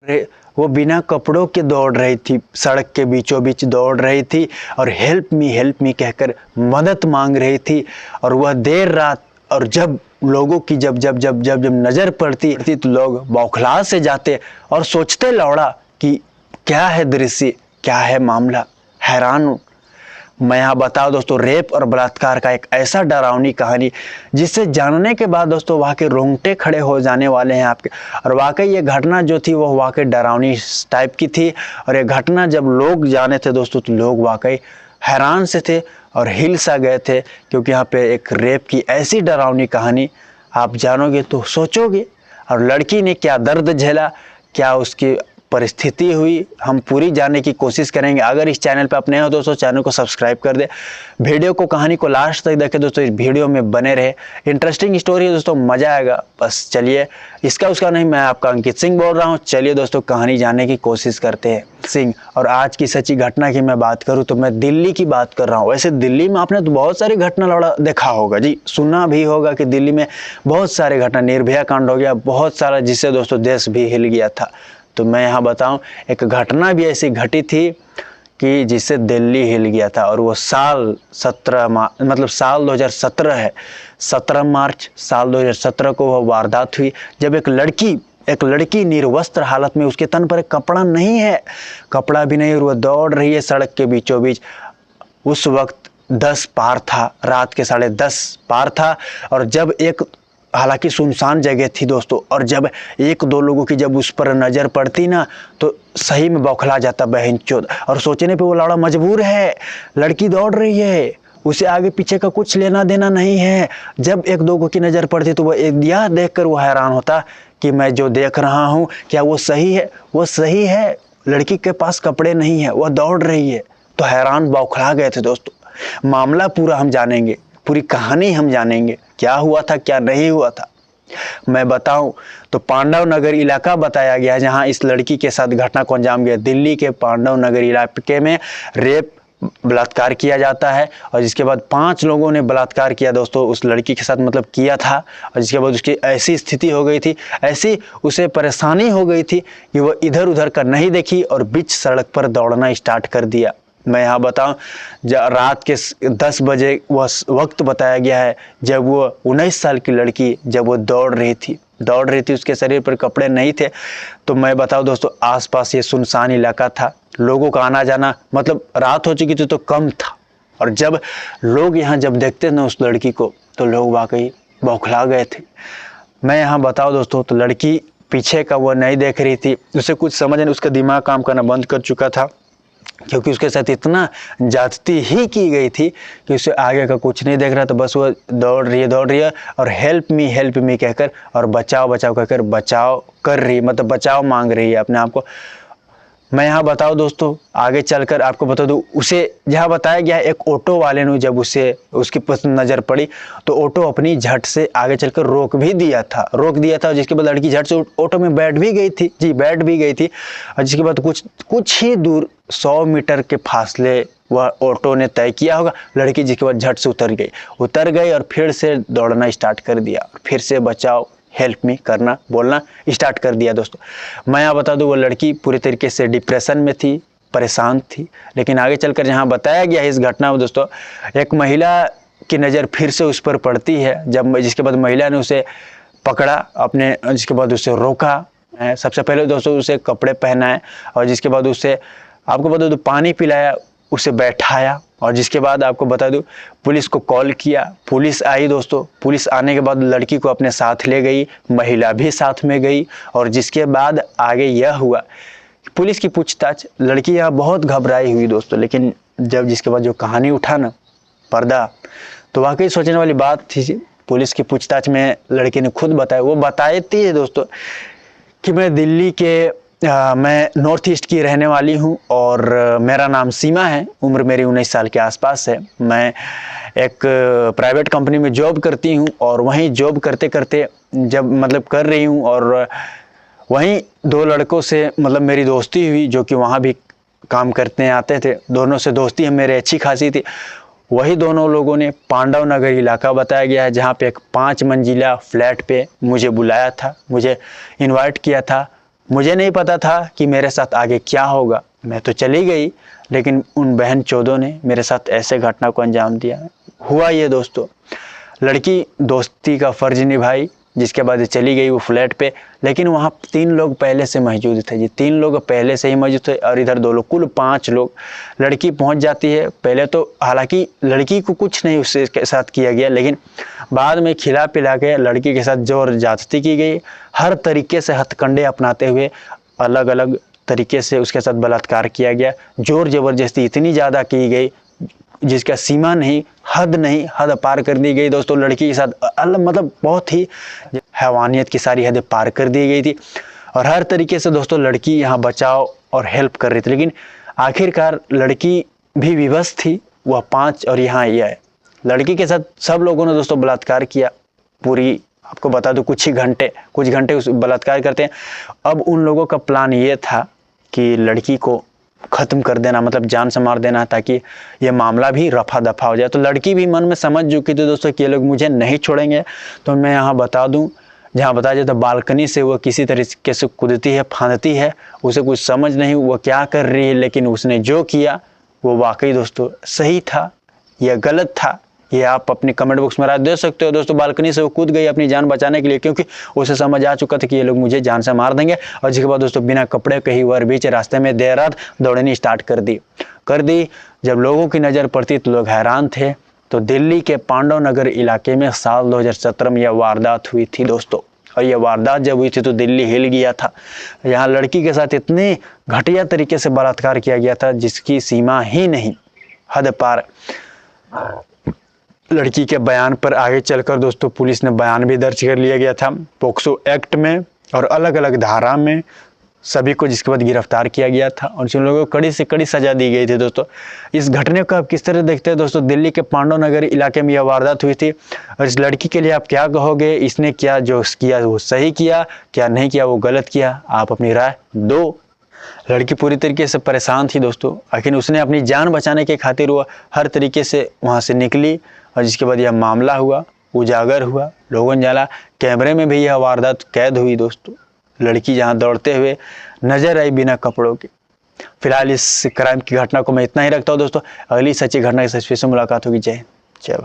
वो बिना कपड़ों के दौड़ रही थी, सड़क के बीचों बीच दौड़ रही थी और हेल्प मी कहकर मदद मांग रही थी। और वह देर रात, और जब लोगों की जब जब जब जब जब नज़र पड़ती थी तो लोग बौखला से जाते और सोचते लौड़ा कि क्या है दृश्य, क्या है मामला। हैरान हूँ मैं। यहाँ बताओ दोस्तों, रेप और बलात्कार का एक ऐसा डरावनी कहानी जिसे जानने के बाद दोस्तों वाकई रोंगटे खड़े हो जाने वाले हैं आपके। और वाकई ये घटना जो थी वो वाकई डरावनी टाइप की थी। और ये घटना जब लोग जाने थे दोस्तों तो लोग वाकई हैरान से थे और हिल सा गए थे, क्योंकि यहाँ पे एक रेप की ऐसी डरावनी कहानी आप जानोगे तो सोचोगे। और लड़की ने क्या दर्द झेला, क्या उसकी परिस्थिति हुई, हम पूरी जानने की कोशिश करेंगे। अगर इस चैनल पर आप नए हो दोस्तों, चैनल को सब्सक्राइब कर दे, वीडियो को कहानी को लास्ट तक देखें दोस्तों, इस वीडियो में बने रहे। इंटरेस्टिंग स्टोरी है दोस्तों, मज़ा आएगा। बस चलिए, इसका उसका नहीं, मैं आपका अंकित सिंह बोल रहा हूँ। चलिए दोस्तों कहानी जानने की कोशिश करते हैं सिंह। और आज की सच्ची घटना की मैं बात करूँ तो मैं दिल्ली की बात कर रहा हूँ। वैसे दिल्ली में आपने तो बहुत सारी घटना लड़ा देखा होगा जी, सुना भी होगा कि दिल्ली में बहुत सारे घटना, निर्भया कांड हो गया, बहुत सारा, जिससे दोस्तों देश भी हिल गया था। तो मैं यहाँ बताऊं, एक घटना भी ऐसी घटी थी कि जिससे दिल्ली हिल गया था। और वो साल 2017 है, 17 मार्च साल 2017 को वह वारदात हुई, जब एक लड़की निर्वस्त्र हालत में, उसके तन पर एक कपड़ा नहीं है, कपड़ा भी नहीं, और वह दौड़ रही है सड़क के बीचों बीच। उस वक्त 10 पार था, रात के 10:30 पार था। और जब हालांकि सुनसान जगह थी दोस्तों, और जब एक दो लोगों की जब उस पर नज़र पड़ती ना तो सही में बौखला जाता बहनचोद। और सोचने पे वो लौड़ा मजबूर है, लड़की दौड़ रही है, उसे आगे पीछे का कुछ लेना देना नहीं है। जब एक दो की नज़र पड़ती तो वह यह देखकर वो हैरान होता कि मैं जो देख रहा हूँ क्या वो सही है। वो सही है, लड़की के पास कपड़े नहीं है, वह दौड़ रही है। तो हैरान बौखला गए थे दोस्तों। मामला पूरा हम जानेंगे, पूरी कहानी हम जानेंगे, क्या हुआ था क्या नहीं हुआ था। मैं बताऊं तो पांडव नगर इलाका बताया गया है जहां इस लड़की के साथ घटना को अंजाम गया। दिल्ली के पांडव नगर इलाके में रेप, बलात्कार किया जाता है। और जिसके बाद 5 लोगों ने बलात्कार किया दोस्तों उस लड़की के साथ, मतलब किया था। और जिसके बाद उसकी ऐसी स्थिति हो गई थी, ऐसी उसे परेशानी हो गई थी कि वह इधर उधर कर नहीं देखी और बीच सड़क पर दौड़ना स्टार्ट कर दिया। मैं यहाँ बताऊँ, रात के 10 बजे वह वक्त बताया गया है जब वो 19 साल की लड़की जब वो दौड़ रही थी, उसके शरीर पर कपड़े नहीं थे। तो मैं बताऊँ दोस्तों, आसपास ये सुनसान इलाका था, लोगों का आना जाना, मतलब रात हो चुकी थी तो कम था। और जब लोग यहाँ जब देखते ना उस लड़की को तो लोग वाकई बौखला गए थे। मैं यहाँ बताऊँ दोस्तों, तो लड़की पीछे का वो नहीं देख रही थी, उसे कुछ समझ नहीं, उसका दिमाग काम करना बंद कर चुका था, क्योंकि उसके साथ इतना ज्यादती ही की गई थी कि उसे आगे का कुछ नहीं देख रहा था। बस वो दौड़ रही है और हेल्प मी कहकर और बचाओ कहकर बचाव कर रही, मतलब बचाव मांग रही है अपने आप को। मैं यहाँ बताऊँ दोस्तों, आगे चलकर आपको बता दूँ, उसे जहाँ बताया गया है, एक ऑटो वाले ने जब उसकी नज़र पड़ी तो ऑटो अपनी झट से आगे चलकर रोक दिया था। जिसके बाद लड़की झट से ऑटो में बैठ भी गई थी। और जिसके बाद कुछ ही दूर 100 मीटर के फासले वह ऑटो ने तय किया होगा, लड़की जिसके बाद झट से उतर गई और फिर से दौड़ना स्टार्ट कर दिया, फिर से बचाओ हेल्प मी करना बोलना स्टार्ट कर दिया दोस्तों। मैं यहाँ बता दूँ, वो लड़की पूरी तरीके से डिप्रेशन में थी, परेशान थी। लेकिन आगे चलकर जहाँ बताया गया है इस घटना में दोस्तों, एक महिला की नज़र फिर से उस पर पड़ती है, जिसके बाद महिला ने उसे पकड़ा अपने, जिसके बाद उसे रोका। सबसे पहले दोस्तों उसे कपड़े पहनाए और जिसके बाद उसे आपको बता दूँ पानी पिलाया, उसे बैठाया। और जिसके बाद आपको बता दूं पुलिस को कॉल किया, पुलिस आई दोस्तों। पुलिस आने के बाद लड़की को अपने साथ ले गई, महिला भी साथ में गई। और जिसके बाद आगे यह हुआ, पुलिस की पूछताछ, लड़की यहाँ बहुत घबराई हुई दोस्तों। लेकिन जिसके बाद जो कहानी उठा ना पर्दा, तो वाकई सोचने वाली बात थी। पुलिस की पूछताछ में लड़की ने खुद बताया, वो बताती है दोस्तों कि मैं दिल्ली के मैं नॉर्थ ईस्ट की रहने वाली हूं और मेरा नाम सीमा है, उम्र मेरी 19 साल के आसपास है। मैं एक प्राइवेट कंपनी में जॉब करती हूं और वहीं जॉब करते करते जब मतलब कर रही हूं और वहीं 2 लड़कों से मतलब मेरी दोस्ती हुई, जो कि वहां भी काम करते आते थे। दोनों से दोस्ती है मेरे अच्छी खासी थी। वही दोनों लोगों ने पांडव नगर इलाका बताया गया है, जहाँ पे एक 5 मंजिला फ्लैट पे मुझे बुलाया था, मुझे इन्वाइट किया था मुझे नहीं पता था कि मेरे साथ आगे क्या होगा। मैं तो चली गई, लेकिन उन बहन चोदों ने मेरे साथ ऐसे घटना को अंजाम दिया। हुआ ये दोस्तों, लड़की दोस्ती का फर्ज निभाई, जिसके बाद चली गई वो फ्लैट पे। लेकिन वहाँ 3 लोग पहले से मौजूद थे जी, 3 लोग पहले से ही मौजूद थे और इधर 2 लोग, कुल 5 लोग। लड़की पहुँच जाती है पहले तो, हालांकि लड़की को कुछ नहीं उसके साथ किया गया, लेकिन बाद में खिला पिला के लड़की के साथ जोर ज़्यादती की गई। हर तरीके से हथकंडे अपनाते हुए अलग अलग तरीके से उसके साथ बलात्कार किया गया। जोर ज़बरदस्ती इतनी ज़्यादा की गई जिसका सीमा नहीं, हद नहीं, हद पार कर दी गई दोस्तों। लड़की के साथ मतलब बहुत ही हैवानियत की सारी हदें पार कर दी गई थी। और हर तरीके से दोस्तों लड़की यहाँ बचाव और हेल्प कर रही थी, लेकिन आखिरकार लड़की भी विवश थी। वह 5 और यहाँ ये है। लड़की के साथ सब लोगों ने दोस्तों बलात्कार किया। पूरी आपको बता दूं कुछ घंटे उस बलात्कार करते हैं। अब उन लोगों का प्लान ये था कि लड़की को ख़त्म कर देना, मतलब जान से मार देना, ताकि ये मामला भी रफा दफा हो जाए। तो लड़की भी मन में समझ चुकी थी दोस्तों कि ये लोग मुझे नहीं छोड़ेंगे। तो मैं यहाँ बता दूं, जहाँ बताया जाता है बालकनी से वो किसी तरीके से कूदती है, फांदती है। उसे कुछ समझ नहीं वो क्या कर रही है, लेकिन उसने जो किया वो वाकई दोस्तों सही था या गलत था, ये आप अपने कमेंट बॉक्स में राय दे सकते हो दोस्तों। बालकनी से वो कूद गई अपनी जान बचाने के लिए, क्योंकि उसे समझ आ चुका था कि ये लोग मुझे जान से मार देंगे। और जिसके बाद दोस्तों बिना कपड़े के ही वर बीच रास्ते में देर रात दौड़नी स्टार्ट कर दी। जब लोगों की नज़र पड़ती तो लोग हैरान थे। तो दिल्ली के पांडव नगर इलाके में साल 2017 में यह वारदात हुई थी दोस्तों। और यह वारदात जब हुई थी तो दिल्ली हिल गया था। यहाँ लड़की के साथ इतने घटिया तरीके से बलात्कार किया गया था जिसकी सीमा ही नहीं, हद पार। लड़की के बयान पर आगे चलकर दोस्तों पुलिस ने बयान भी दर्ज कर लिया गया था पोक्सो एक्ट में और अलग अलग धारा में सभी को, जिसके बाद गिरफ्तार किया गया था और जिन लोगों को कड़ी से कड़ी सजा दी गई थी दोस्तों। इस घटने को आप किस तरह देखते हैं दोस्तों? दिल्ली के पांडव नगर इलाके में यह वारदात हुई थी और इस लड़की के लिए आप क्या कहोगे? इसने क्या जो किया वो सही किया, क्या नहीं किया वो गलत किया? आप अपनी राय दो। लड़की पूरी तरीके से परेशान थी दोस्तों, लेकिन उसने अपनी जान बचाने के खातिर वो हर तरीके से वहाँ से निकली और जिसके बाद यह मामला हुआ, उजागर हुआ, लोगों ने जाना। कैमरे में भी यह वारदात कैद हुई दोस्तों। लड़की जहाँ दौड़ते हुए नजर आई बिना कपड़ों के। फिलहाल इस क्राइम की घटना को मैं इतना ही रखता हूँ दोस्तों। अगली सच्ची घटना की तस्वीर से मुलाकात होगी। जय भारत।